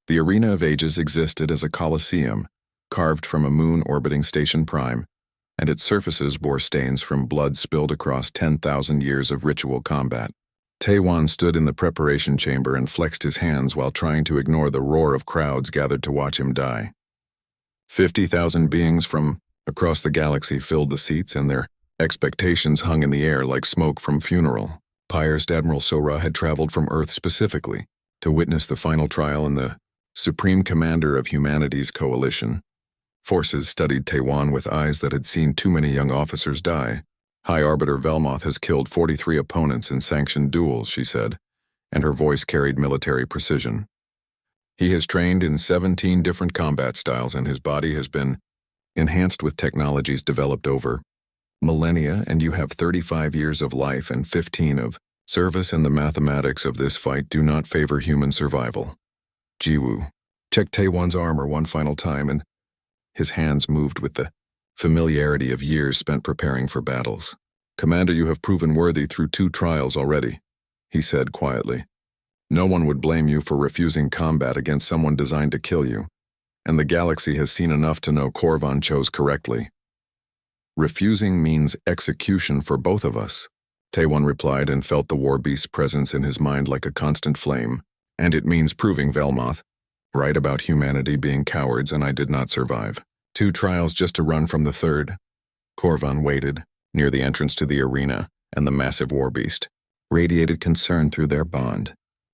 The Arena of Ages existed as a coliseum, carved from a moon orbiting Station Prime, and its surfaces bore stains from blood spilled across 10,000 years of ritual combat. Taewon stood in the preparation chamber and flexed his hands while trying to ignore the roar of crowds gathered to watch him die. 50,000 beings from across the galaxy filled the seats, and their expectations hung in the air like smoke from funeral. Pyre's Admiral Sora had traveled from Earth specifically to witness the final trial, and the Supreme Commander of humanity's coalition forces studied Taewon with eyes that had seen too many young officers die. High Arbiter Velmoth has killed 43 opponents in sanctioned duels, she said, and her voice carried military precision. He has trained in 17 different combat styles, and his body has been enhanced with technologies developed over millennia, and you have 35 years of life and 15 of service, and the mathematics of this fight do not favor human survival. Jiwoo checked Taewon's armor one final time, and his hands moved with the familiarity of years spent preparing for battles. Commander, you have proven worthy through 2 trials already, he said quietly. No one would blame you for refusing combat against someone designed to kill you, and the galaxy has seen enough to know Korvan chose correctly. Refusing means execution for both of us, Taewon replied, and felt the war beast's presence in his mind like a constant flame. And it means proving, Velmoth, right about humanity being cowards, and I did not survive. 2 trials just to run from the 3rd. Korvan waited near the entrance to the arena, and the massive war beast radiated concern through their bond.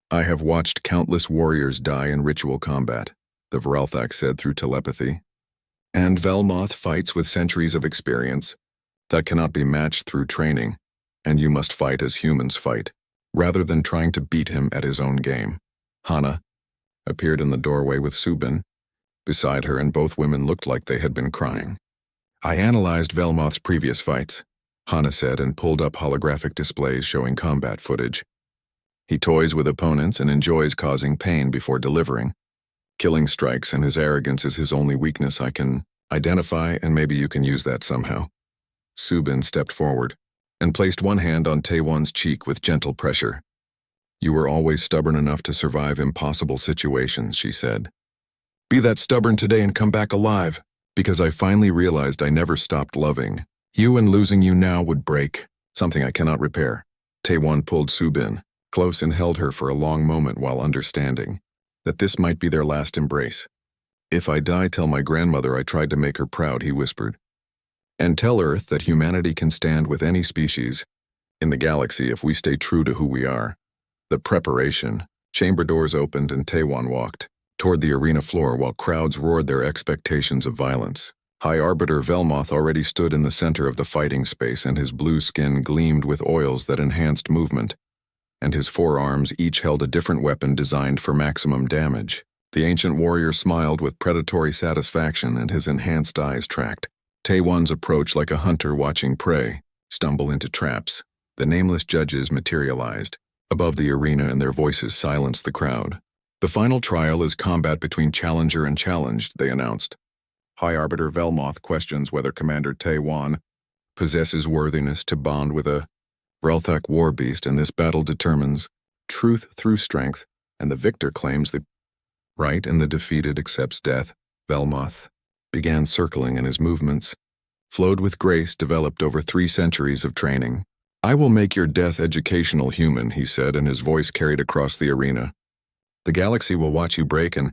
I have watched countless warriors die in ritual combat, the Vrelthak said through telepathy. And Velmoth fights with centuries of experience that cannot be matched through training, and you must fight as humans fight, rather than trying to beat him at his own game. Hana appeared in the doorway with Subin beside her, and both women looked like they had been crying. I analyzed Velmoth's previous fights, Hana said, and pulled up holographic displays showing combat footage. He toys with opponents and enjoys causing pain before delivering. Killing strikes, and his arrogance is his only weakness I can identify, and maybe you can use that somehow. Subin stepped forward and placed one hand on Taewon's cheek with gentle pressure. You were always stubborn enough to survive impossible situations, she said. Be that stubborn today and come back alive, because I finally realized I never stopped loving you, and losing you now would break something I cannot repair. Taewon pulled Subin close and held her for a long moment while understanding that this might be their last embrace. If I die, tell my grandmother I tried to make her proud, he whispered. And tell Earth that humanity can stand with any species in the galaxy if we stay true to who we are. The preparation chamber doors opened, and Taewon walked toward the arena floor while crowds roared their expectations of violence. High Arbiter Velmoth already stood in the center of the fighting space, and his blue skin gleamed with oils that enhanced movement, and his forearms each held a different weapon designed for maximum damage. The ancient warrior smiled with predatory satisfaction, and his enhanced eyes tracked Taewon's approach like a hunter watching prey stumble into traps. The nameless judges materialized above the arena, and their voices silenced the crowd. The final trial is combat between challenger and challenged, they announced. High Arbiter Velmoth questions whether Commander Taewon possesses worthiness to bond with a Vrelthak war beast, and this battle determines truth through strength, and the victor claims the right, and the defeated accepts death. Velmoth began circling, and his movements flowed with grace developed over 3 centuries of training. I will make your death educational, human, he said, and his voice carried across the arena. The galaxy will watch you break and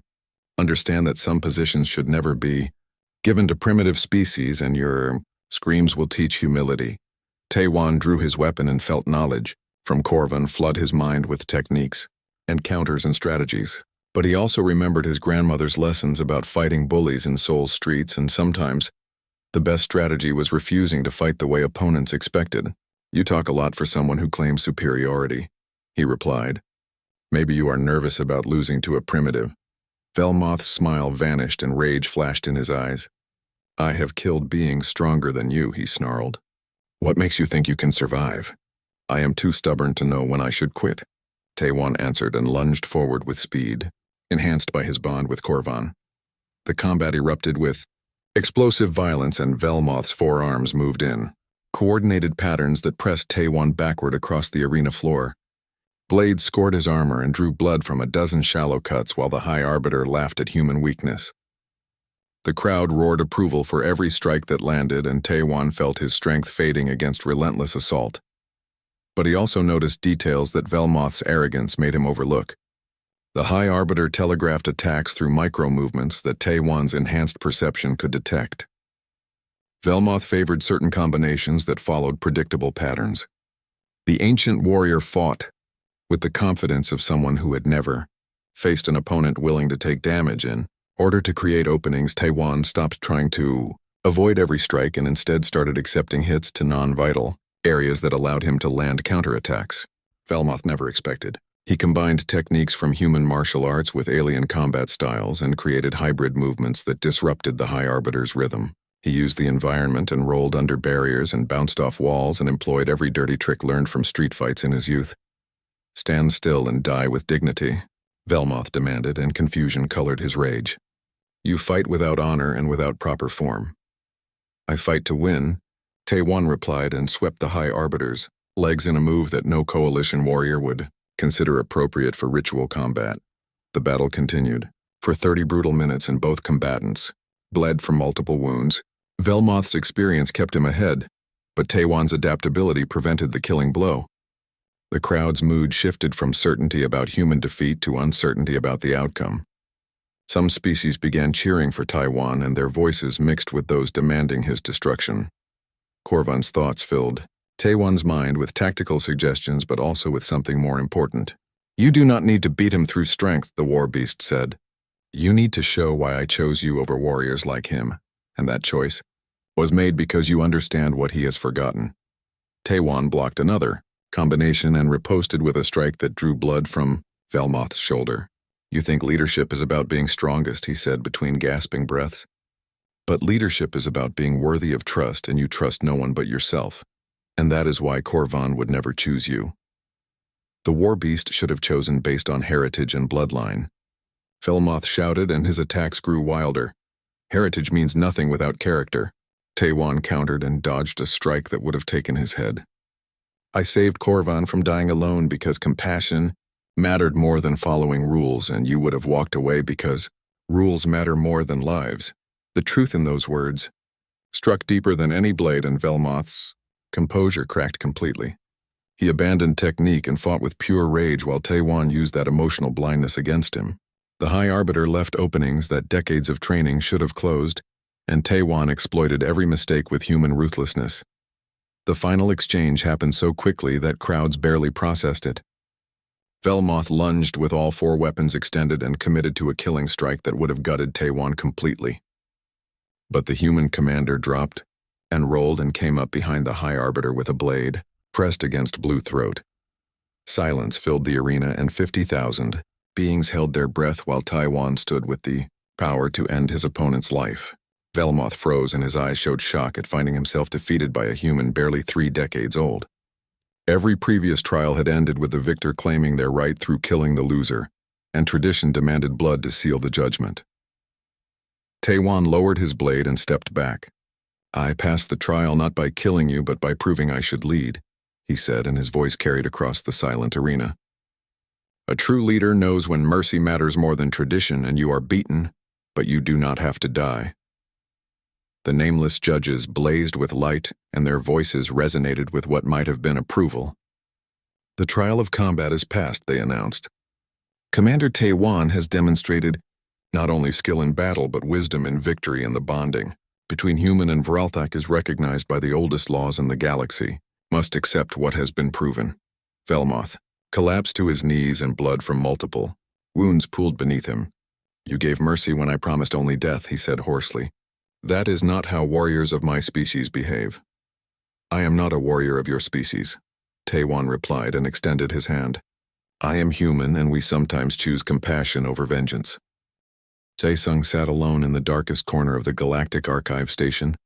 understand that some positions should never be given to primitive species, and your screams will teach humility. Taewon drew his weapon and felt knowledge from Korvan flood his mind with techniques and counters and strategies. But he also remembered his grandmother's lessons about fighting bullies in Seoul streets, and sometimes the best strategy was refusing to fight the way opponents expected. You talk a lot for someone who claims superiority, he replied. Maybe you are nervous about losing to a primitive. Velmoth's smile vanished and rage flashed in his eyes. I have killed beings stronger than you, he snarled. What makes you think you can survive? I am too stubborn to know when I should quit, Taewon answered and lunged forward with speed, enhanced by his bond with Korvan. The combat erupted with explosive violence, and Velmoth's forearms moved in coordinated patterns that pressed Taewon backward across the arena floor. Blades scored his armor and drew blood from a dozen shallow cuts while the High Arbiter laughed at human weakness. The crowd roared approval for every strike that landed, and Taewon felt his strength fading against relentless assault. But he also noticed details that Velmoth's arrogance made him overlook. The High Arbiter telegraphed attacks through micro-movements that Taewon's enhanced perception could detect. Velmoth favored certain combinations that followed predictable patterns. The ancient warrior fought with the confidence of someone who had never faced an opponent willing to take damage. In order to create openings, Taewon stopped trying to avoid every strike and instead started accepting hits to non-vital areas that allowed him to land counterattacks. Velmoth never expected. He combined techniques from human martial arts with alien combat styles and created hybrid movements that disrupted the High Arbiter's rhythm. He used the environment and rolled under barriers and bounced off walls and employed every dirty trick learned from street fights in his youth. "Stand still and die with dignity," Velmoth demanded, and confusion colored his rage. "You fight without honor and without proper form." "I fight to win," Taewon replied, and swept the High Arbiter's legs in a move that no coalition warrior would consider appropriate for ritual combat. The battle continued. For 30 brutal minutes, and both combatants bled from multiple wounds. Velmoth's experience kept him ahead, but Taewon's adaptability prevented the killing blow. The crowd's mood shifted from certainty about human defeat to uncertainty about the outcome. Some species began cheering for Taewon, and their voices mixed with those demanding his destruction. Korvan's thoughts filled Taewon's mind with tactical suggestions, but also with something more important. "You do not need to beat him through strength," the war beast said. "You need to show why I chose you over warriors like him, and that choice was made because you understand what he has forgotten." Taewon blocked another combination and riposted with a strike that drew blood from Velmoth's shoulder. "You think leadership is about being strongest," he said between gasping breaths. "But leadership is about being worthy of trust, and you trust no one but yourself. And that is why Korvan would never choose you." The war beast should have chosen based on heritage and bloodline. Velmoth shouted, and his attacks grew wilder. "Heritage means nothing without character." Taewon countered and dodged a strike that would have taken his head. "I saved Korvan from dying alone because compassion mattered more than following rules, and you would have walked away because rules matter more than lives." The truth in those words struck deeper than any blade, and Velmoth's composure cracked completely. He abandoned technique and fought with pure rage while Taewon used that emotional blindness against him. The High Arbiter left openings that decades of training should have closed, and Taewon exploited every mistake with human ruthlessness. The final exchange happened so quickly that crowds barely processed it. Velmoth lunged with all 4 weapons extended and committed to a killing strike that would have gutted Taewon completely. But the human commander dropped and rolled and came up behind the High Arbiter with a blade pressed against blue throat. Silence filled the arena, and 50,000 beings held their breath while Taewon stood with the power to end his opponent's life. Velmoth froze, and his eyes showed shock at finding himself defeated by a human barely 3 decades old. Every previous trial had ended with the victor claiming their right through killing the loser, and tradition demanded blood to seal the judgment. Taewon lowered his blade and stepped back. "I passed the trial not by killing you, but by proving I should lead," he said, and his voice carried across the silent arena. "A true leader knows when mercy matters more than tradition, and you are beaten, but you do not have to die." The nameless judges blazed with light, and their voices resonated with what might have been approval. "The trial of combat is past," they announced. "Commander Taewon has demonstrated not only skill in battle, but wisdom in victory, and the bonding between human and Vralthak is recognized by the oldest laws in the galaxy. Must accept what has been proven." Velmoth collapsed to his knees, and blood from multiple wounds pooled beneath him. "You gave mercy when I promised only death," he said hoarsely. "That is not how warriors of my species behave." "I am not a warrior of your species," Taewon replied and extended his hand. "I am human, and we sometimes choose compassion over vengeance." Taesung sat alone in the darkest corner of the Galactic Archive station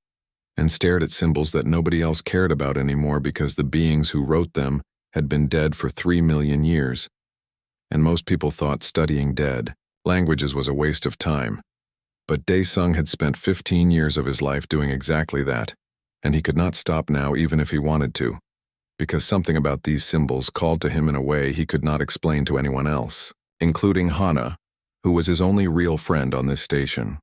and stared at symbols that nobody else cared about anymore because the beings who wrote them had been dead for 3 million years. And most people thought studying dead languages was a waste of time. But Taesung had spent 15 years of his life doing exactly that, and he could not stop now even if he wanted to. because something about these symbols called to him in a way he could not explain to anyone else, including Hana, who was his only real friend on this station.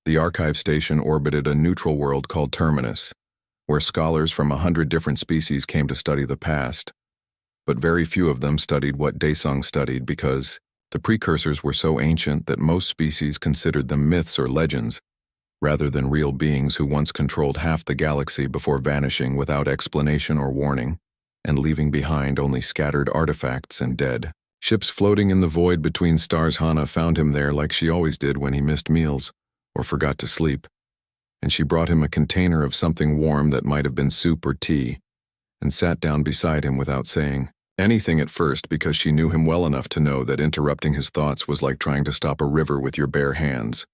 The archive station orbited a neutral world called Terminus, where scholars from 100 different species came to study the past. But very few of them studied what Daesung studied because the precursors were so ancient that most species considered them myths or legends, rather than real beings who once controlled half the galaxy before vanishing without explanation or warning, and leaving behind only scattered artifacts and dead. Ships floating in the void between stars. Hana found him there like she always did when he missed meals or forgot to sleep, and she brought him a container of something warm that might have been soup or tea, and sat down beside him without saying anything at first because she knew him well enough to know that interrupting his thoughts was like trying to stop a river with your bare hands.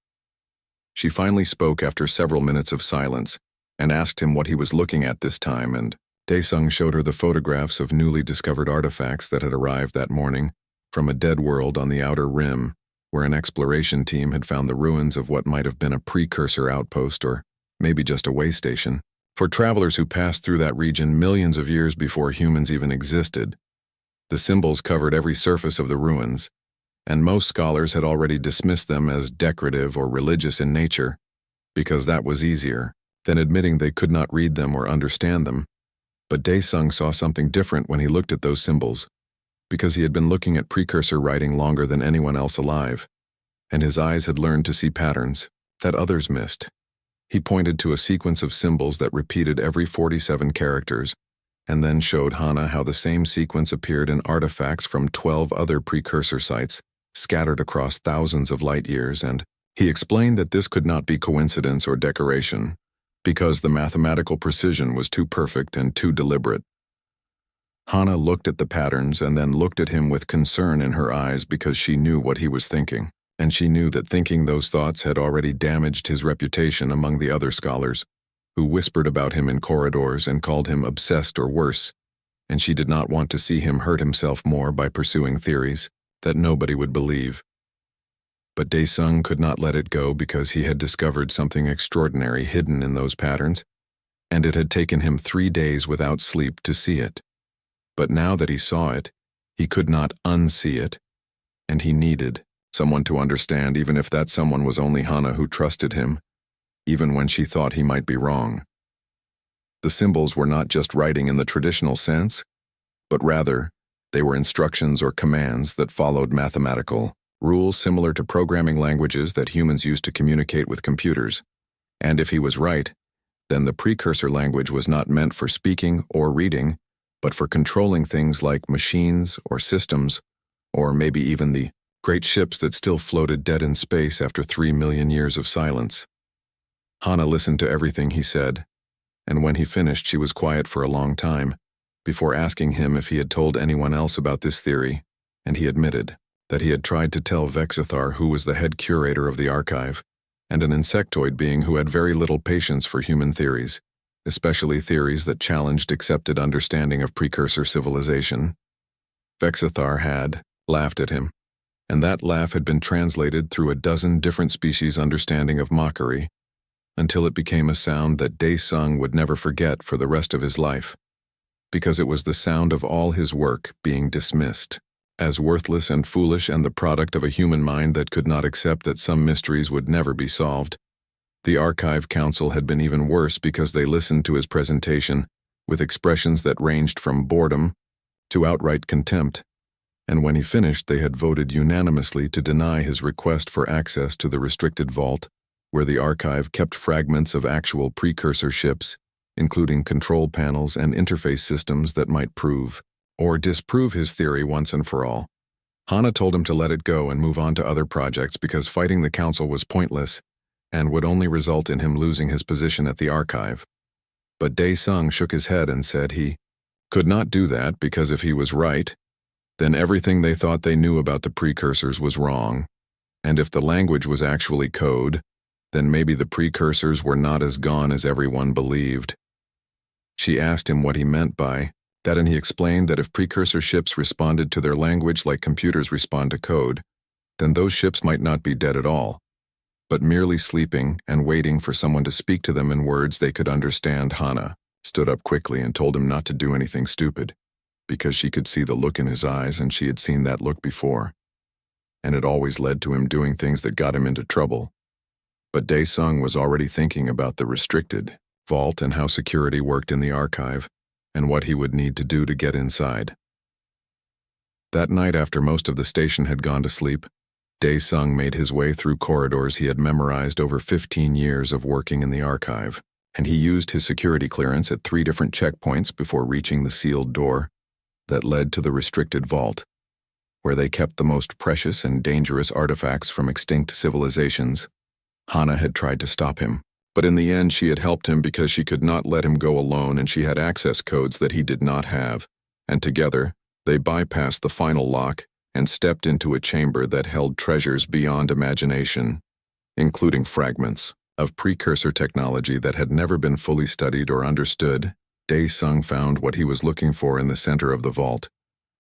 She finally spoke after several minutes of silence and asked him what he was looking at this time, and Daesung showed her the photographs of newly discovered artifacts that had arrived that morning from a dead world on the outer rim, where an exploration team had found the ruins of what might have been a precursor outpost or maybe just a way station. For travelers who passed through that region millions of years before humans even existed, the symbols covered every surface of the ruins, and most scholars had already dismissed them as decorative or religious in nature, because that was easier than admitting they could not read them or understand them. But Daesung saw something different when he looked at those symbols, because he had been looking at precursor writing longer than anyone else alive, and his eyes had learned to see patterns that others missed. He pointed to a sequence of symbols that repeated every 47 characters, and then showed Hana how the same sequence appeared in artifacts from 12 other precursor sites, scattered across thousands of light years, and he explained that this could not be coincidence or decoration, because the mathematical precision was too perfect and too deliberate. Hana looked at the patterns and then looked at him with concern in her eyes because she knew what he was thinking, and she knew that thinking those thoughts had already damaged his reputation among the other scholars, who whispered about him in corridors and called him obsessed or worse, and she did not want to see him hurt himself more by pursuing theories that nobody would believe. But Daesung could not let it go because he had discovered something extraordinary hidden in those patterns, and it had taken him 3 days without sleep to see it. But now that he saw it, he could not unsee it, and he needed someone to understand, even if that someone was only Hana, who trusted him, even when she thought he might be wrong. The symbols were not just writing in the traditional sense, but rather, they were instructions or commands that followed mathematical rules similar to programming languages that humans used to communicate with computers. And if he was right, then the precursor language was not meant for speaking or reading, but for controlling things like machines or systems, or maybe even the great ships that still floated dead in space after 3 million years of silence. Hana listened to everything he said, and when he finished she was quiet for a long time, before asking him if he had told anyone else about this theory, and he admitted that he had tried to tell Vexithar, who was the head curator of the archive, and an insectoid being who had very little patience for human theories, especially theories that challenged accepted understanding of precursor civilization. Vexithar had laughed at him, and that laugh had been translated through a dozen different species' understanding of mockery, until it became a sound that Daesung would never forget for the rest of his life, because it was the sound of all his work being dismissed as worthless and foolish and the product of a human mind that could not accept that some mysteries would never be solved. The Archive Council had been even worse because they listened to his presentation with expressions that ranged from boredom to outright contempt, and when he finished they had voted unanimously to deny his request for access to the restricted vault, where the archive kept fragments of actual precursor ships, including control panels and interface systems that might prove or disprove his theory once and for all. Hana told him to let it go and move on to other projects because fighting the council was pointless and would only result in him losing his position at the archive. But Daesung shook his head and said he could not do that because if he was right, then everything they thought they knew about the precursors was wrong, and if the language was actually code, then maybe the precursors were not as gone as everyone believed. She asked him what he meant by that, and he explained that if precursor ships responded to their language like computers respond to code, then those ships might not be dead at all, but merely sleeping and waiting for someone to speak to them in words they could understand. Hana stood up quickly and told him not to do anything stupid, because she could see the look in his eyes and she had seen that look before, and it always led to him doing things that got him into trouble. But Dae-sung was already thinking about the restricted vault and how security worked in the archive, and what he would need to do to get inside. That night, after most of the station had gone to sleep, Dae-sung made his way through corridors he had memorized over 15 years of working in the archive, and he used his security clearance at 3 different checkpoints before reaching the sealed door that led to the restricted vault, where they kept the most precious and dangerous artifacts from extinct civilizations. Hana had tried to stop him, but in the end she had helped him because she could not let him go alone, and she had access codes that he did not have, and together they bypassed the final lock and stepped into a chamber that held treasures beyond imagination, including fragments of precursor technology that had never been fully studied or understood. Dae-sung found what he was looking for in the center of the vault,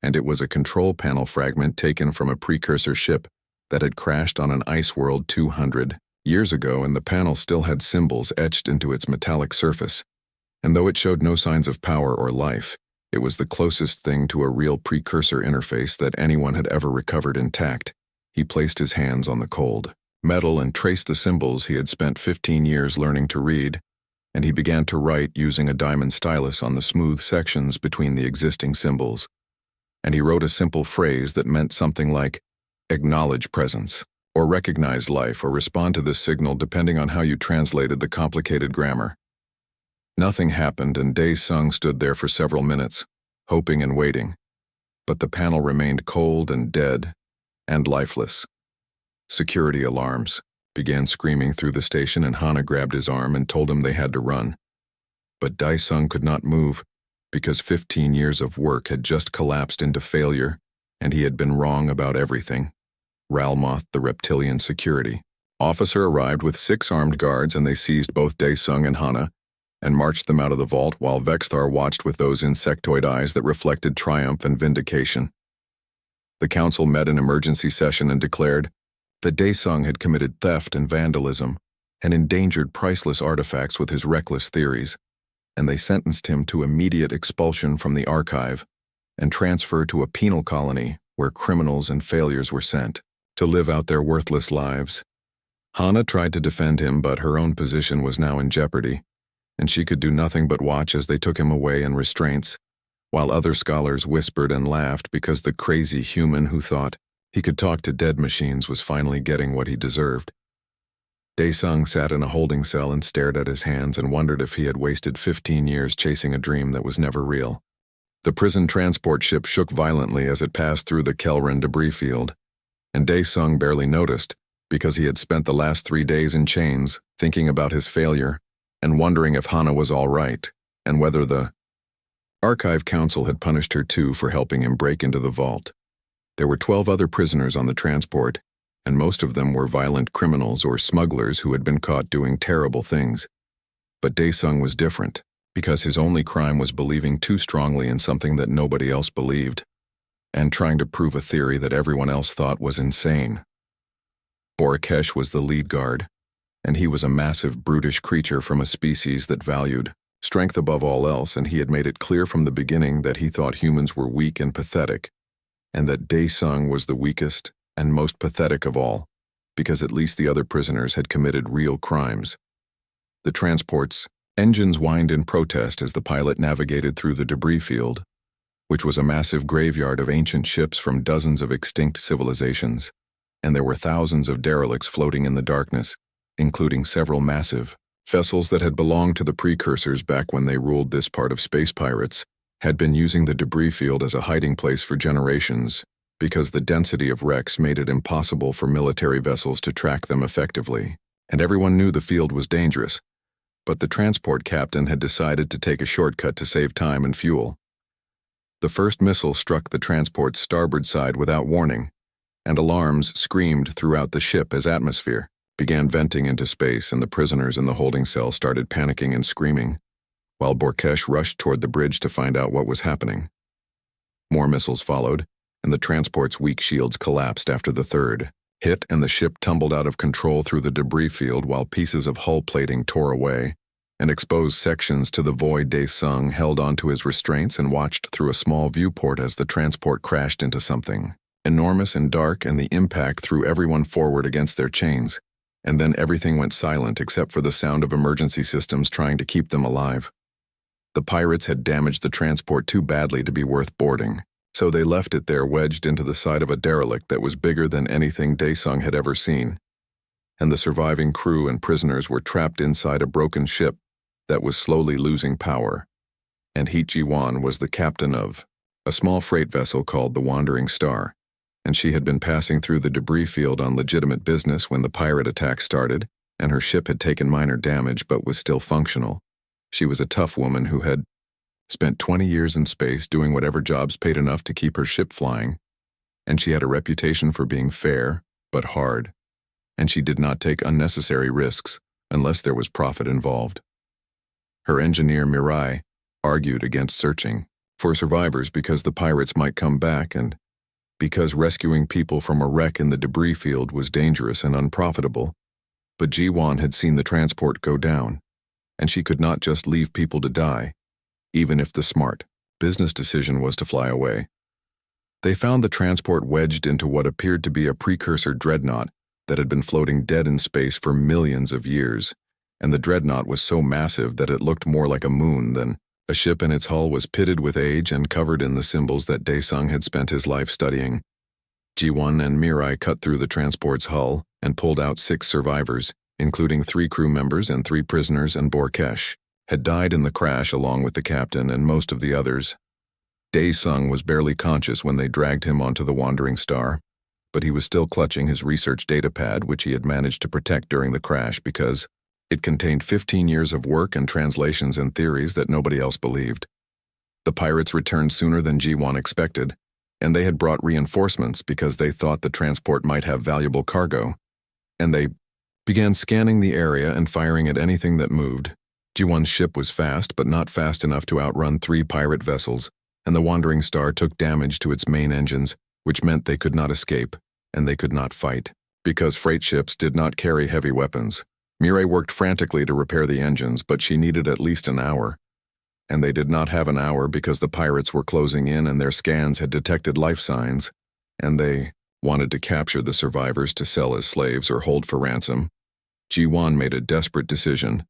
and it was a control panel fragment taken from a precursor ship that had crashed on an ice world 200 years ago, and the panel still had symbols etched into its metallic surface. And though it showed no signs of power or life, it was the closest thing to a real precursor interface that anyone had ever recovered intact. He placed his hands on the cold metal and traced the symbols he had spent 15 years learning to read, and he began to write using a diamond stylus on the smooth sections between the existing symbols. And he wrote a simple phrase that meant something like, "Acknowledge presence," or "recognize life," or "respond to this signal," depending on how you translated the complicated grammar. Nothing happened, and Dae-sung stood there for several minutes, hoping and waiting. But the panel remained cold and dead and lifeless. Security alarms began screaming through the station, and Hana grabbed his arm and told him they had to run. But Dae-sung could not move, because 15 years of work had just collapsed into failure, and he had been wrong about everything. Ralmoth, the reptilian security officer, arrived with 6 armed guards, and they seized both Dae-sung and Hana and marched them out of the vault, while Vexthar watched with those insectoid eyes that reflected triumph and vindication. The council met an emergency session and declared that Dae-sung had committed theft and vandalism and endangered priceless artifacts with his reckless theories, and they sentenced him to immediate expulsion from the archive and transfer to a penal colony where criminals and failures were sent to live out their worthless lives. Hana tried to defend him, but her own position was now in jeopardy, and she could do nothing but watch as they took him away in restraints, while other scholars whispered and laughed because the crazy human who thought he could talk to dead machines was finally getting what he deserved. Dae-sung sat in a holding cell and stared at his hands and wondered if he had wasted 15 years chasing a dream that was never real. The prison transport ship shook violently as it passed through the Kelran debris field, and Dae-sung barely noticed because he had spent the last 3 days in chains thinking about his failure and wondering if Hana was all right, and whether the Archive Council had punished her too for helping him break into the vault. There were 12 other prisoners on the transport, and most of them were violent criminals or smugglers who had been caught doing terrible things. But Dae-sung was different, because his only crime was believing too strongly in something that nobody else believed, and trying to prove a theory that everyone else thought was insane. Borikesh was the lead guard, and he was a massive, brutish creature from a species that valued strength above all else, and he had made it clear from the beginning that he thought humans were weak and pathetic, and that Dae-sung was the weakest and most pathetic of all, because at least the other prisoners had committed real crimes. The transport's engines whined in protest as the pilot navigated through the debris field, which was a massive graveyard of ancient ships from dozens of extinct civilizations, and there were thousands of derelicts floating in the darkness, including several massive vessels that had belonged to the precursors back when they ruled this part of space. Pirates had been using the debris field as a hiding place for generations, because the density of wrecks made it impossible for military vessels to track them effectively, and everyone knew the field was dangerous. But the transport captain had decided to take a shortcut to save time and fuel. The first missile struck the transport's starboard side without warning, and alarms screamed throughout the ship as atmosphere began venting into space, and the prisoners in the holding cell started panicking and screaming, while Borikesh rushed toward the bridge to find out what was happening. More missiles followed, and the transport's weak shields collapsed after the third hit, and the ship tumbled out of control through the debris field while pieces of hull plating tore away, and exposed sections to the void. Dae-sung held onto his restraints and watched through a small viewport as the transport crashed into something enormous and dark, and the impact threw everyone forward against their chains. And then everything went silent except for the sound of emergency systems trying to keep them alive. The pirates had damaged the transport too badly to be worth boarding, so they left it there wedged into the side of a derelict that was bigger than anything Dae-sung had ever seen. And the surviving crew and prisoners were trapped inside a broken ship that was slowly losing power. And Ji-won was the captain of a small freight vessel called the Wandering Star, and she had been passing through the debris field on legitimate business when the pirate attack started, and her ship had taken minor damage but was still functional. She was a tough woman who had spent 20 years in space doing whatever jobs paid enough to keep her ship flying, and she had a reputation for being fair but hard, and she did not take unnecessary risks unless there was profit involved. Her engineer Mirai argued against searching for survivors because the pirates might come back and because rescuing people from a wreck in the debris field was dangerous and unprofitable. But Ji-won had seen the transport go down, and she could not just leave people to die, even if the smart business decision was to fly away. They found the transport wedged into what appeared to be a precursor dreadnought that had been floating dead in space for millions of years, and the dreadnought was so massive that it looked more like a moon than a ship, and its hull was pitted with age and covered in the symbols that Dae-sung had spent his life studying. Ji-won and Mirai cut through the transport's hull and pulled out 6 survivors, including 3 crew members and 3 prisoners, and Borkesh had died in the crash along with the captain and most of the others. Dae-sung was barely conscious when they dragged him onto the Wandering Star, but he was still clutching his research datapad, which he had managed to protect during the crash because it contained 15 years of work and translations and theories that nobody else believed. The pirates returned sooner than Ji-won expected, and they had brought reinforcements because they thought the transport might have valuable cargo, and they began scanning the area and firing at anything that moved. Ji-won's ship was fast, but not fast enough to outrun 3 pirate vessels, and the Wandering Star took damage to its main engines, which meant they could not escape, and they could not fight, because freight ships did not carry heavy weapons. Mirai worked frantically to repair the engines, but she needed at least an hour. And they did not have an hour because the pirates were closing in and their scans had detected life signs, and they wanted to capture the survivors to sell as slaves or hold for ransom. Ji-won made a desperate decision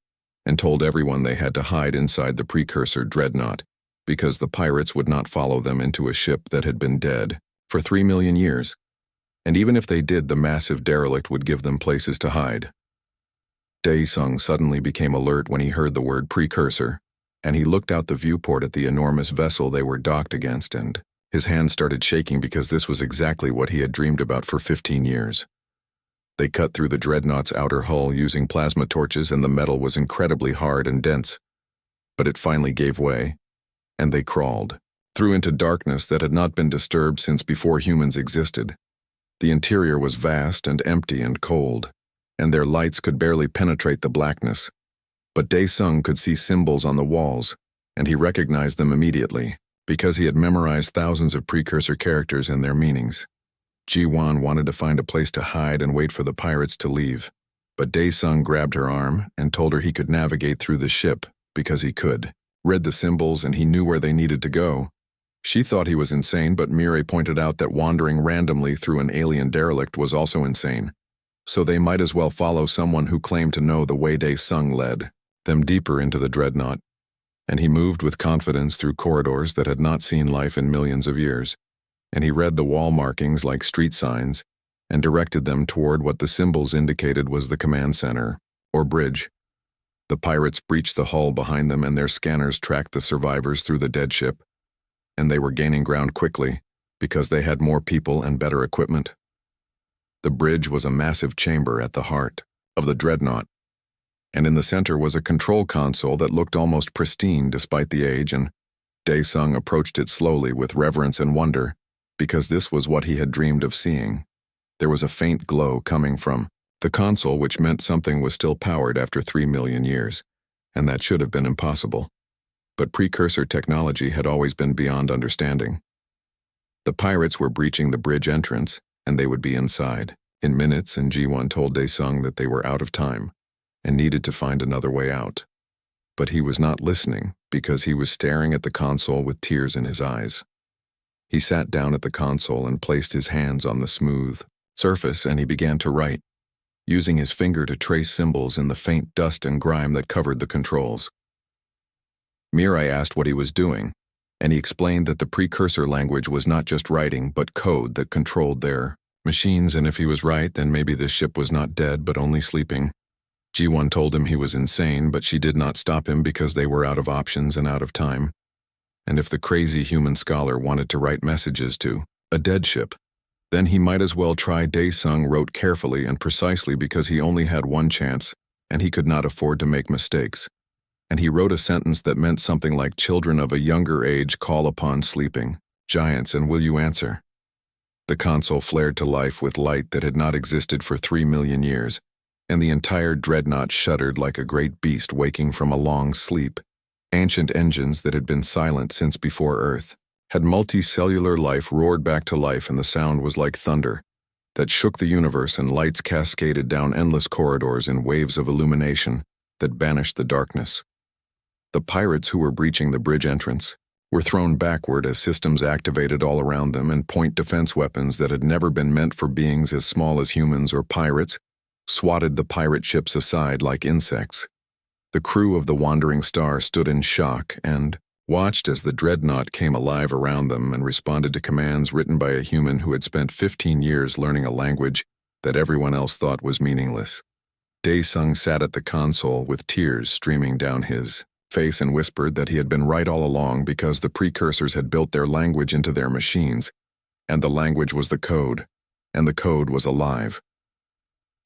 and told everyone they had to hide inside the precursor dreadnought because the pirates would not follow them into a ship that had been dead for 3 million years. And even if they did, the massive derelict would give them places to hide. Dae-sung suddenly became alert when he heard the word precursor, and he looked out the viewport at the enormous vessel they were docked against, and his hands started shaking because this was exactly what he had dreamed about for 15 years. They cut through the dreadnought's outer hull using plasma torches, and the metal was incredibly hard and dense. But it finally gave way, and they crawled through into darkness that had not been disturbed since before humans existed. The interior was vast and empty and cold, and their lights could barely penetrate the blackness. But Dae-sung could see symbols on the walls, and he recognized them immediately, because he had memorized thousands of precursor characters and their meanings. Ji-won wanted to find a place to hide and wait for the pirates to leave, but Dae-sung grabbed her arm and told her he could navigate through the ship because he could, read the symbols, and he knew where they needed to go. She thought he was insane, but Mirai pointed out that wandering randomly through an alien derelict was also insane, so they might as well follow someone who claimed to know the way. Dae-sung led them deeper into the dreadnought, and he moved with confidence through corridors that had not seen life in millions of years, and he read the wall markings like street signs and directed them toward what the symbols indicated was the command center, or bridge. The pirates breached the hull behind them, and their scanners tracked the survivors through the dead ship, and they were gaining ground quickly because they had more people and better equipment. The bridge was a massive chamber at the heart of the dreadnought, and in the center was a control console that looked almost pristine despite the age, and Dae-sung approached it slowly with reverence and wonder, because this was what he had dreamed of seeing. There was a faint glow coming from the console, which meant something was still powered after 3 million years, and that should have been impossible. But precursor technology had always been beyond understanding. The pirates were breaching the bridge entrance, and they would be inside in minutes, and Ji-won told Dae-sung that they were out of time and needed to find another way out. But he was not listening because he was staring at the console with tears in his eyes. He sat down at the console and placed his hands on the smooth surface, and he began to write, using his finger to trace symbols in the faint dust and grime that covered the controls. Mirai asked what he was doing, and he explained that the precursor language was not just writing but code that controlled their machines, and if he was right, then maybe this ship was not dead but only sleeping. G1 told him he was insane, but she did not stop him because they were out of options and out of time. And if the crazy human scholar wanted to write messages to a dead ship, then he might as well try. Dae-sung wrote carefully and precisely because he only had one chance, and he could not afford to make mistakes. And he wrote a sentence that meant something like, "Children of a younger age call upon sleeping giants, and will you answer?" The console flared to life with light that had not existed for 3 million years, and the entire dreadnought shuddered like a great beast waking from a long sleep. Ancient engines that had been silent since before Earth had multicellular life roared back to life, and the sound was like thunder that shook the universe, and lights cascaded down endless corridors in waves of illumination that banished the darkness. The pirates who were breaching the bridge entrance were thrown backward as systems activated all around them, and point defense weapons that had never been meant for beings as small as humans or pirates swatted the pirate ships aside like insects. The crew of the Wandering Star stood in shock and watched as the dreadnought came alive around them and responded to commands written by a human who had spent 15 years learning a language that everyone else thought was meaningless. Dae-sung sat at the console with tears streaming down his face and whispered that he had been right all along because the precursors had built their language into their machines, and the language was the code, and the code was alive.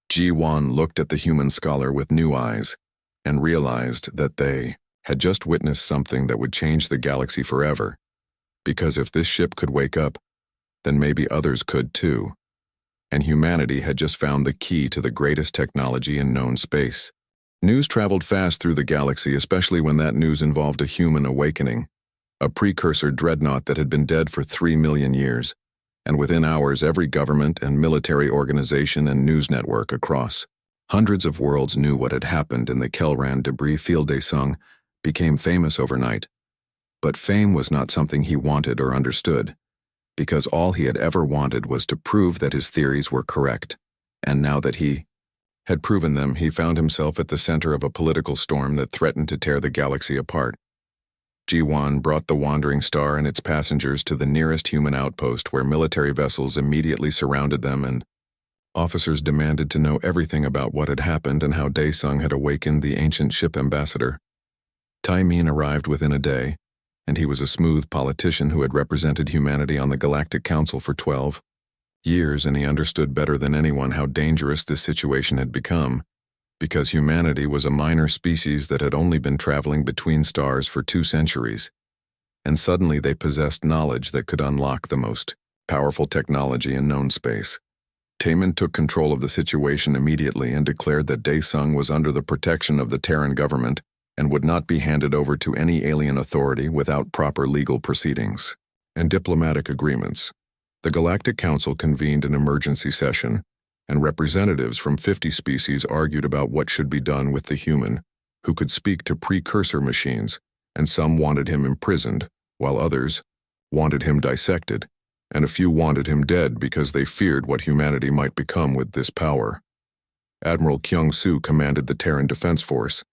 Ji-won looked at the human scholar with new eyes and realized that they had just witnessed something that would change the galaxy forever, because if this ship could wake up, then maybe others could too, and humanity had just found the key to the greatest technology in known space. News traveled fast through the galaxy, especially when that news involved a human awakening, a precursor dreadnought that had been dead for 3 million years, and within hours every government and military organization and news network across hundreds of worlds knew what had happened in the Kelran debris field. Dae-sung became famous overnight, but fame was not something he wanted or understood, because all he had ever wanted was to prove that his theories were correct, and now that he had proven them, he found himself at the center of a political storm that threatened to tear the galaxy apart. Ji-won brought the Wandering Star and its passengers to the nearest human outpost, where military vessels immediately surrounded them, and officers demanded to know everything about what had happened and how Dae-sung had awakened the ancient ship ambassador. Taemin arrived within a day, and he was a smooth politician who had represented humanity on the Galactic Council for 12 years, and he understood better than anyone how dangerous this situation had become, because humanity was a minor species that had only been traveling between stars for 2 centuries, and suddenly they possessed knowledge that could unlock the most powerful technology in known space. Taemin took control of the situation immediately and declared that Dae-sung was under the protection of the Terran government and would not be handed over to any alien authority without proper legal proceedings and diplomatic agreements. The Galactic Council convened an emergency session, and representatives from 50 species argued about what should be done with the human, who could speak to precursor machines, and some wanted him imprisoned, while others wanted him dissected, and a few wanted him dead because they feared what humanity might become with this power. Admiral Kyung-soo commanded the Terran Defense Force,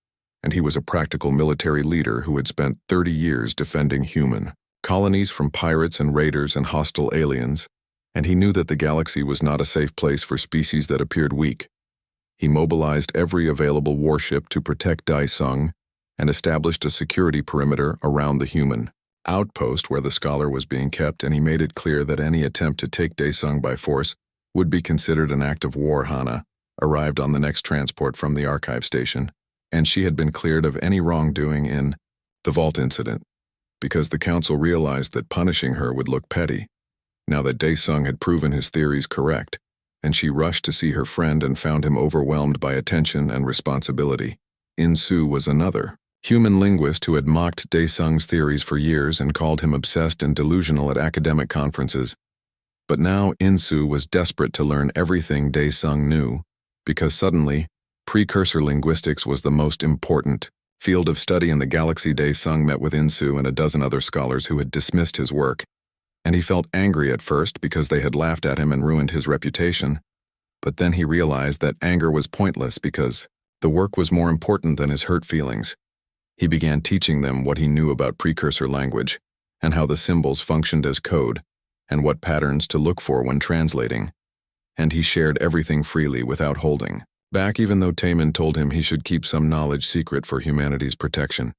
and he was a practical military leader who had spent 30 years defending human colonies from pirates and raiders and hostile aliens, and he knew that the galaxy was not a safe place for species that appeared weak. He mobilized every available warship to protect Dae-sung and established a security perimeter around the human outpost where the scholar was being kept, and he made it clear that any attempt to take Dae-sung by force would be considered an act of war. Hana arrived on the next transport from the archive station, and she had been cleared of any wrongdoing in the vault incident, because the council realized that punishing her would look petty, now that Dae-sung had proven his theories correct, and she rushed to see her friend and found him overwhelmed by attention and responsibility. In-soo was another human linguist who had mocked Dae-sung's theories for years and called him obsessed and delusional at academic conferences. But now In-soo was desperate to learn everything Dae-sung knew, because suddenly, precursor linguistics was the most important field of study in the galaxy, Dae-sung met with Insu and a dozen other scholars who had dismissed his work, and he felt angry at first because they had laughed at him and ruined his reputation. But then he realized that anger was pointless because the work was more important than his hurt feelings. He began teaching them what he knew about precursor language, and how the symbols functioned as code, and what patterns to look for when translating. And he shared everything freely without holding back, even though Taemin told him he should keep some knowledge secret for humanity's protection.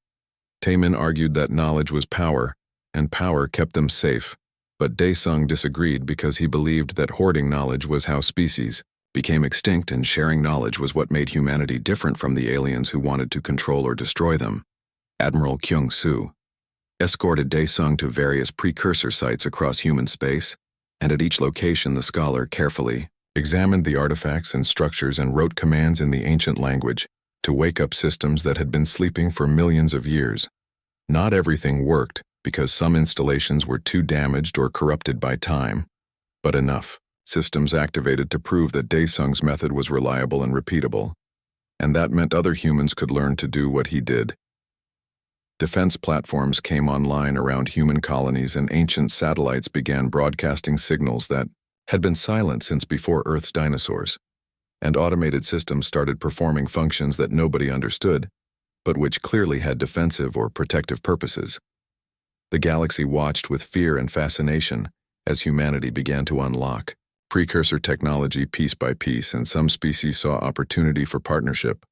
Taemin argued that knowledge was power, and power kept them safe, but Dae-sung disagreed because he believed that hoarding knowledge was how species became extinct, and sharing knowledge was what made humanity different from the aliens who wanted to control or destroy them. Admiral Kyung-soo escorted Dae-sung to various precursor sites across human space, and at each location the scholar carefully examined the artifacts and structures and wrote commands in the ancient language to wake up systems that had been sleeping for millions of years. Not everything worked because some installations were too damaged or corrupted by time, but enough systems activated to prove that Dae-sung's method was reliable and repeatable, and that meant other humans could learn to do what he did. Defense platforms came online around human colonies, and ancient satellites began broadcasting signals that had been silent since before Earth's dinosaurs, and automated systems started performing functions that nobody understood, but which clearly had defensive or protective purposes. The galaxy watched with fear and fascination as humanity began to unlock precursor technology piece by piece, and some species saw opportunity for partnership,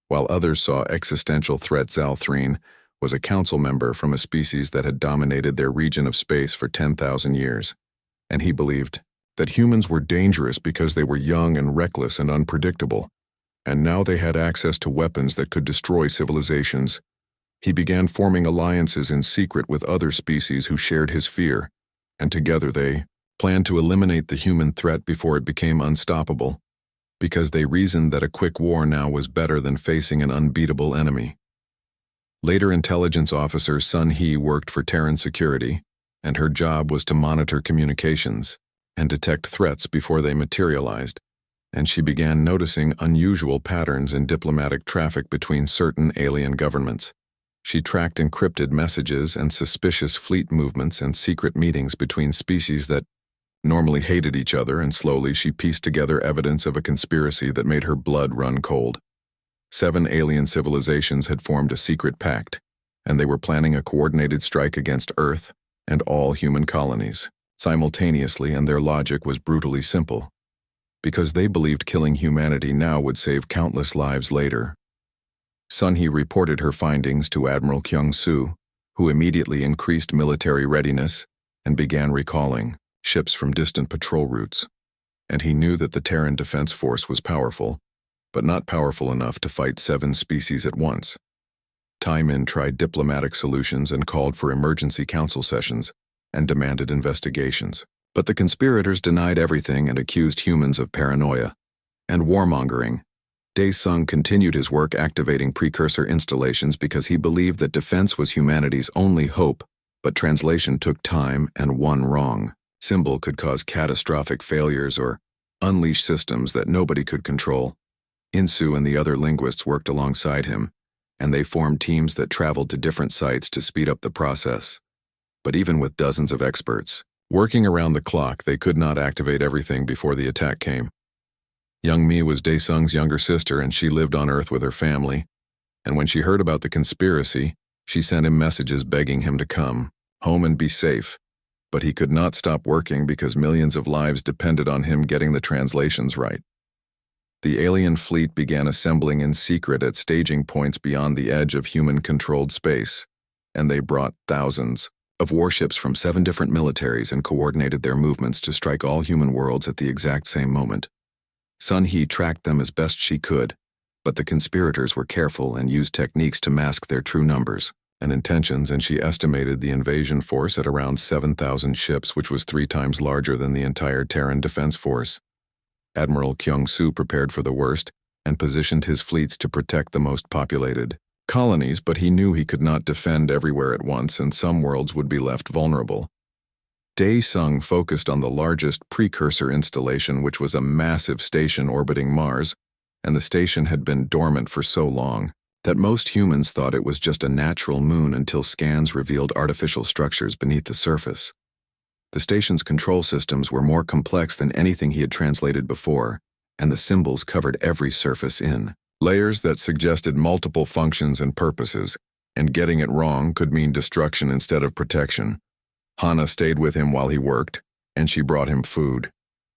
while others saw existential threat. Zal-Threen was a council member from a species that had dominated their region of space for 10,000 years, and he believed that humans were dangerous because they were young and reckless and unpredictable, and now they had access to weapons that could destroy civilizations. He began forming alliances in secret with other species who shared his fear, and together they planned to eliminate the human threat before it became unstoppable, because they reasoned that a quick war now was better than facing an unbeatable enemy. Later, intelligence officer Sun Hee worked for Terran Security, and her job was to monitor communications and detect threats before they materialized, and she began noticing unusual patterns in diplomatic traffic between certain alien governments. She tracked encrypted messages and suspicious fleet movements and secret meetings between species that normally hated each other, and slowly she pieced together evidence of a conspiracy that made her blood run cold. 7 alien civilizations had formed a secret pact, and they were planning a coordinated strike against Earth and all human colonies simultaneously, and their logic was brutally simple, because they believed killing humanity now would save countless lives later. Sun Hee reported her findings to Admiral Kyung-soo, who immediately increased military readiness and began recalling ships from distant patrol routes. And he knew that the Terran Defense Force was powerful, but not powerful enough to fight 7 species at once. Taemin tried diplomatic solutions and called for emergency council sessions and demanded investigations. But the conspirators denied everything and accused humans of paranoia and warmongering. Dae-sung continued his work activating precursor installations because he believed that defense was humanity's only hope, but translation took time, and one wrong symbol could cause catastrophic failures or unleash systems that nobody could control. Insu and the other linguists worked alongside him, and they formed teams that traveled to different sites to speed up the process. But even with dozens of experts working around the clock, they could not activate everything before the attack came. Young Mi was Dae-sung's younger sister, and she lived on Earth with her family, and when she heard about the conspiracy, she sent him messages begging him to come home and be safe. But he could not stop working because millions of lives depended on him getting the translations right. The alien fleet began assembling in secret at staging points beyond the edge of human-controlled space, and they brought thousands of warships from 7 different militaries and coordinated their movements to strike all human worlds at the exact same moment. Sun Hee tracked them as best she could, but the conspirators were careful and used techniques to mask their true numbers and intentions, and she estimated the invasion force at around 7,000 ships, which was 3 times larger than the entire Terran Defense Force. Admiral Kyung-soo prepared for the worst and positioned his fleets to protect the most populated colonies, but he knew he could not defend everywhere at once, and some worlds would be left vulnerable. Dae-sung focused on the largest precursor installation, which was a massive station orbiting Mars, and the station had been dormant for so long that most humans thought it was just a natural moon until scans revealed artificial structures beneath the surface. The station's control systems were more complex than anything he had translated before, and the symbols covered every surface in layers that suggested multiple functions and purposes, and getting it wrong could mean destruction instead of protection. Hana stayed with him while he worked, and she brought him food.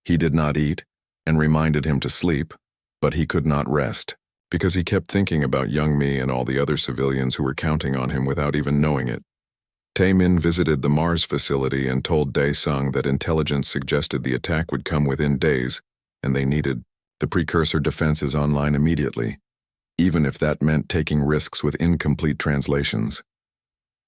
He did not eat, and reminded him to sleep, but he could not rest, because he kept thinking about young Mi and all the other civilians who were counting on him without even knowing it. Taemin visited the Mars facility and told Dae-sung that intelligence suggested the attack would come within days, and they needed the precursor defenses online immediately, even if that meant taking risks with incomplete translations.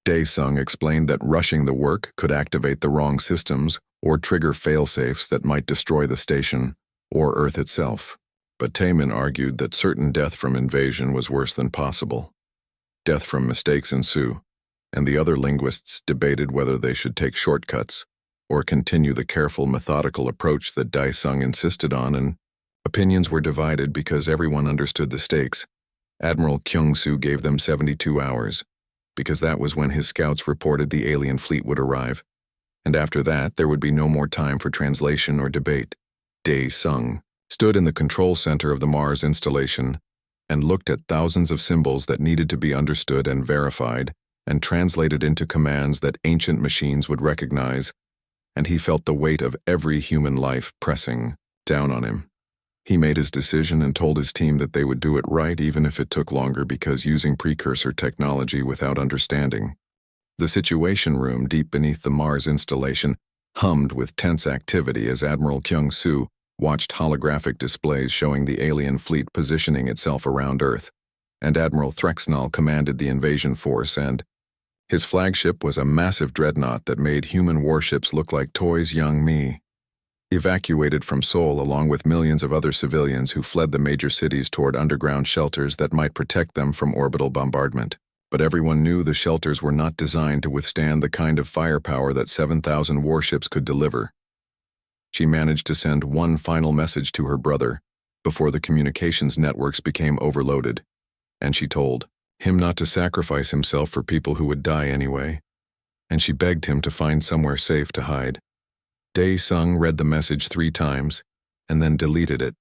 Dae-sung explained that rushing the work could activate the wrong systems or trigger failsafes that might destroy the station or Earth itself. But Taemin argued that certain death from invasion was worse than possible. Death from mistakes ensue, and the other linguists debated whether they should take shortcuts or continue the careful, methodical approach that Dae-sung insisted on, and opinions were divided because everyone understood the stakes. Admiral Kyung-soo gave them 72 hours, because that was when his scouts reported the alien fleet would arrive, and after that there would be no more time for translation or debate. Dae-sung stood in the control center of the Mars installation and looked at thousands of symbols that needed to be understood and verified and translated into commands that ancient machines would recognize, and he felt the weight of every human life pressing down on him. He made his decision and told his team that they would do it right even if it took longer, because using precursor technology without understanding. The Situation Room deep beneath the Mars installation hummed with tense activity as Admiral Kyung-soo watched holographic displays showing the alien fleet positioning itself around Earth, and Admiral Threxnall commanded the invasion force, and his flagship was a massive dreadnought that made human warships look like toys. Young Mi evacuated from Seoul along with millions of other civilians who fled the major cities toward underground shelters that might protect them from orbital bombardment. But everyone knew the shelters were not designed to withstand the kind of firepower that 7,000 warships could deliver. She managed to send one final message to her brother before the communications networks became overloaded, and she told him not to sacrifice himself for people who would die anyway, and she begged him to find somewhere safe to hide. Dae-sung read the message 3 times and then deleted it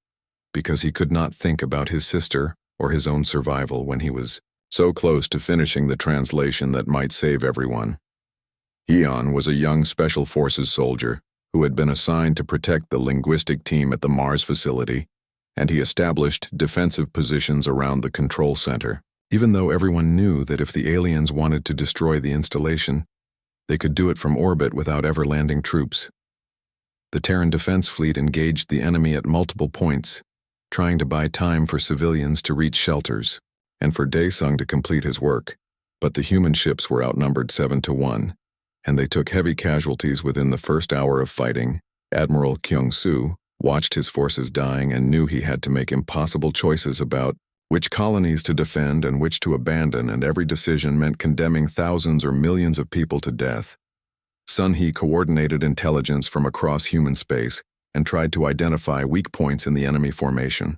because he could not think about his sister or his own survival when he was so close to finishing the translation that might save everyone. Heon was a young Special Forces soldier who had been assigned to protect the linguistic team at the Mars facility, and he established defensive positions around the control center, even though everyone knew that if the aliens wanted to destroy the installation, they could do it from orbit without ever landing troops. The Terran Defense Fleet engaged the enemy at multiple points, trying to buy time for civilians to reach shelters, and for Dae-sung to complete his work, but the human ships were outnumbered 7-1, and they took heavy casualties within the first hour of fighting. Admiral Kyung-soo watched his forces dying and knew he had to make impossible choices about which colonies to defend and which to abandon, and every decision meant condemning thousands or millions of people to death. Sun-hee coordinated intelligence from across human space and tried to identify weak points in the enemy formation.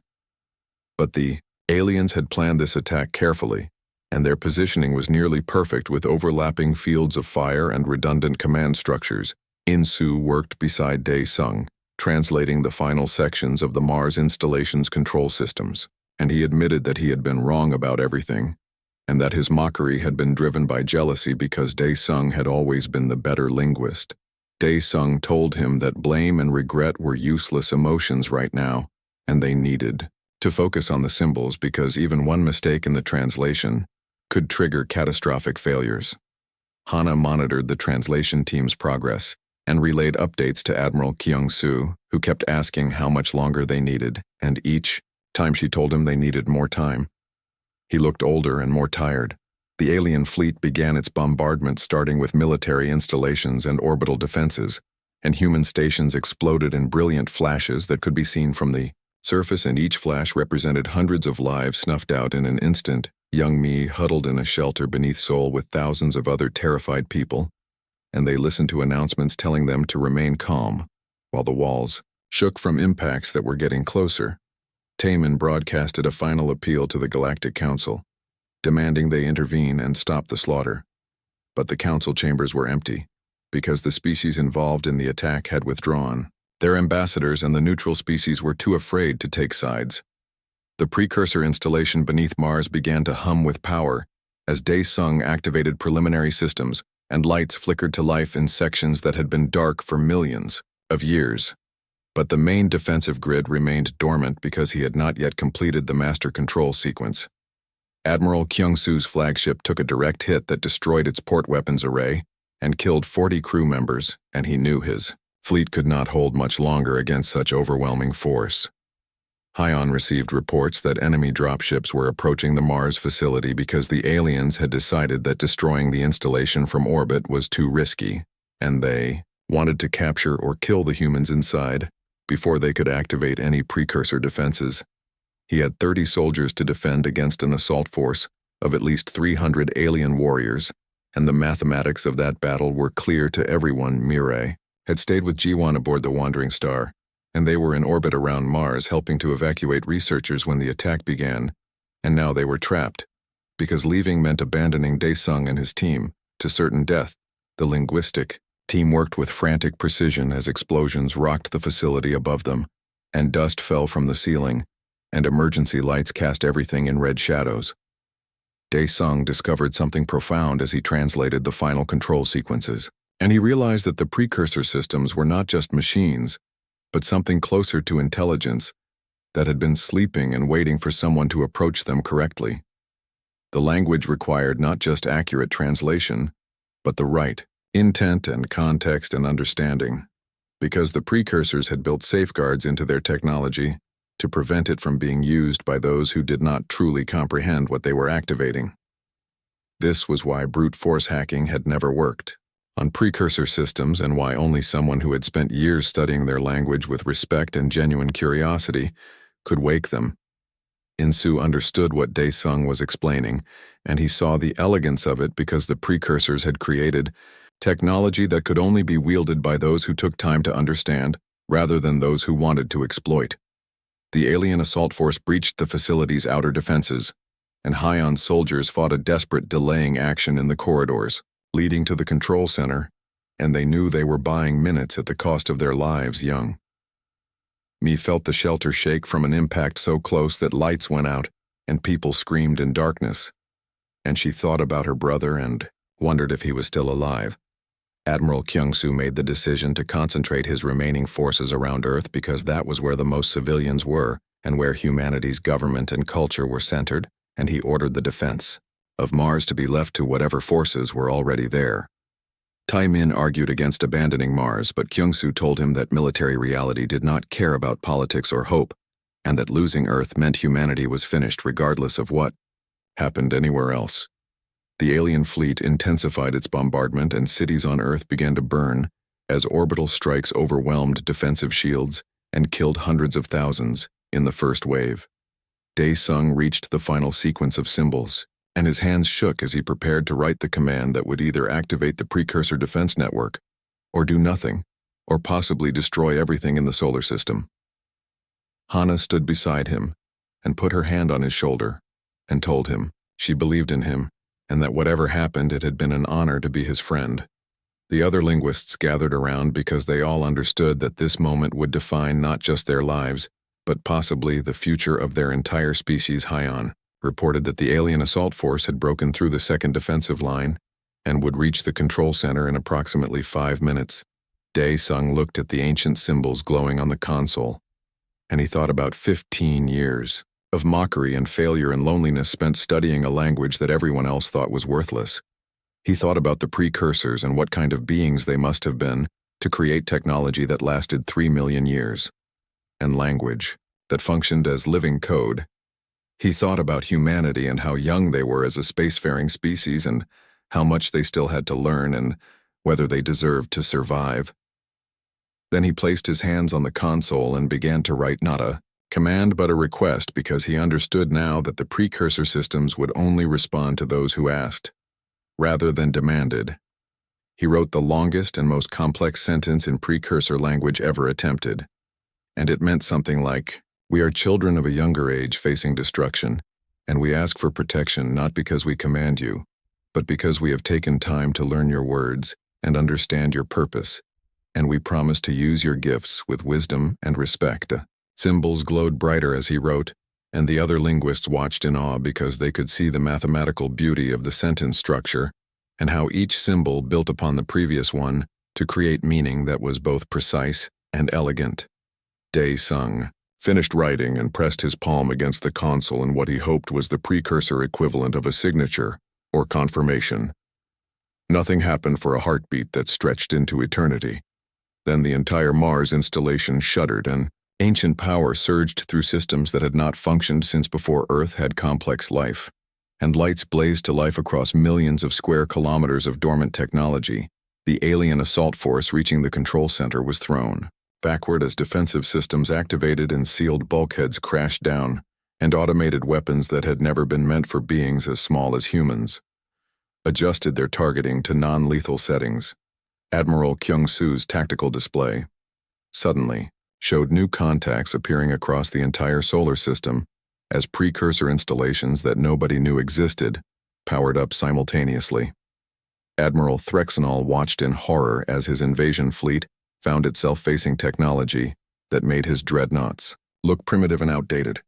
But the aliens had planned this attack carefully, and their positioning was nearly perfect with overlapping fields of fire and redundant command structures. In-soo worked beside Dae-sung, translating the final sections of the Mars installation's control systems, and he admitted that he had been wrong about everything, and that his mockery had been driven by jealousy because Dae-sung had always been the better linguist. Dae-sung told him that blame and regret were useless emotions right now, and they needed to focus on the symbols because even one mistake in the translation could trigger catastrophic failures. Hana monitored the translation team's progress and relayed updates to Admiral Kyung-soo, who kept asking how much longer they needed, and each time she told him they needed more time. He looked older and more tired. The alien fleet began its bombardment, starting with military installations and orbital defenses, and human stations exploded in brilliant flashes that could be seen from the surface, and each flash represented hundreds of lives snuffed out in an instant. Young Mi huddled in a shelter beneath Seoul with thousands of other terrified people, and they listened to announcements telling them to remain calm, while the walls shook from impacts that were getting closer. Taemin broadcasted a final appeal to the Galactic Council. demanding they intervene and stop the slaughter. But the council chambers were empty, because the species involved in the attack had withdrawn. Their ambassadors and the neutral species were too afraid to take sides. The precursor installation beneath Mars began to hum with power as Dae-Sung activated preliminary systems and lights flickered to life in sections that had been dark for millions of years. But the main defensive grid remained dormant because he had not yet completed the master control sequence. Admiral Kyung-Soo's flagship took a direct hit that destroyed its port weapons array and killed 40 crew members, and he knew his fleet could not hold much longer against such overwhelming force. Hyon received reports that enemy dropships were approaching the Mars facility because the aliens had decided that destroying the installation from orbit was too risky, and they wanted to capture or kill the humans inside before they could activate any precursor defenses. He had 30 soldiers to defend against an assault force of at least 300 alien warriors, and the mathematics of that battle were clear to everyone. Mireille had stayed with Ji-won aboard the Wandering Star, and they were in orbit around Mars helping to evacuate researchers when the attack began, and now they were trapped, because leaving meant abandoning Dae-Sung and his team to certain death. The linguistic team worked with frantic precision as explosions rocked the facility above them, and dust fell from the ceiling, and emergency lights cast everything in red shadows. Dae-Sung discovered something profound as he translated the final control sequences, and he realized that the precursor systems were not just machines, but something closer to intelligence that had been sleeping and waiting for someone to approach them correctly. The language required not just accurate translation, but the right intent and context and understanding, because the precursors had built safeguards into their technology to prevent it from being used by those who did not truly comprehend what they were activating. This was why brute force hacking had never worked on precursor systems, and why only someone who had spent years studying their language with respect and genuine curiosity could wake them. Insu understood what Dae-Sung was explaining, and he saw the elegance of it because the precursors had created technology that could only be wielded by those who took time to understand, rather than those who wanted to exploit. The alien assault force breached the facility's outer defenses, and Hyon's soldiers fought a desperate delaying action in the corridors leading to the control center, and they knew they were buying minutes at the cost of their lives young. Mi felt the shelter shake from an impact so close that lights went out and people screamed in darkness, and she thought about her brother and wondered if he was still alive. Admiral Kyung-Soo made the decision to concentrate his remaining forces around Earth because that was where the most civilians were and where humanity's government and culture were centered, and he ordered the defense of Mars to be left to whatever forces were already there. Tai-min argued against abandoning Mars, but Kyung-Soo told him that military reality did not care about politics or hope, and that losing Earth meant humanity was finished regardless of what happened anywhere else. The alien fleet intensified its bombardment, and cities on Earth began to burn as orbital strikes overwhelmed defensive shields and killed hundreds of thousands in the first wave. Dae-Sung reached the final sequence of symbols, and his hands shook as he prepared to write the command that would either activate the precursor defense network, or do nothing, or possibly destroy everything in the solar system. Hana stood beside him and put her hand on his shoulder and told him she believed in him and that whatever happened, it had been an honor to be his friend. The other linguists gathered around because they all understood that this moment would define not just their lives, but possibly the future of their entire species. Hyon reported that the alien assault force had broken through the second defensive line and would reach the control center in approximately 5 minutes. Dae-Sung looked at the ancient symbols glowing on the console, and he thought about 15 years of mockery and failure and loneliness spent studying a language that everyone else thought was worthless. He thought about the precursors and what kind of beings they must have been to create technology that lasted 3 million years, and language that functioned as living code. He thought about humanity and how young they were as a spacefaring species and how much they still had to learn and whether they deserved to survive. Then he placed his hands on the console and began to write not a command but a request, because he understood now that the precursor systems would only respond to those who asked, rather than demanded. He wrote the longest and most complex sentence in precursor language ever attempted, and it meant something like, "We are children of a younger age facing destruction, And we ask for protection not because we command you, but because we have taken time to learn your words and understand your purpose, and we promise to use your gifts with wisdom and respect." Symbols glowed brighter as he wrote, and the other linguists watched in awe because they could see the mathematical beauty of the sentence structure and how each symbol built upon the previous one to create meaning that was both precise and elegant. Day Sung finished writing and pressed his palm against the console in what he hoped was the precursor equivalent of a signature or confirmation. Nothing happened for a heartbeat that stretched into eternity. Then the entire Mars installation shuddered and ancient power surged through systems that had not functioned since before Earth had complex life, and lights blazed to life across millions of square kilometers of dormant technology. The alien assault force reaching the control center was thrown backward as defensive systems activated and sealed bulkheads crashed down, and automated weapons that had never been meant for beings as small as humans adjusted their targeting to non-lethal settings. Admiral Kyung-Soo's tactical display suddenly showed new contacts appearing across the entire solar system as precursor installations that nobody knew existed powered up simultaneously. Admiral Threxenol watched in horror as his invasion fleet found itself facing technology that made his dreadnoughts look primitive and outdated.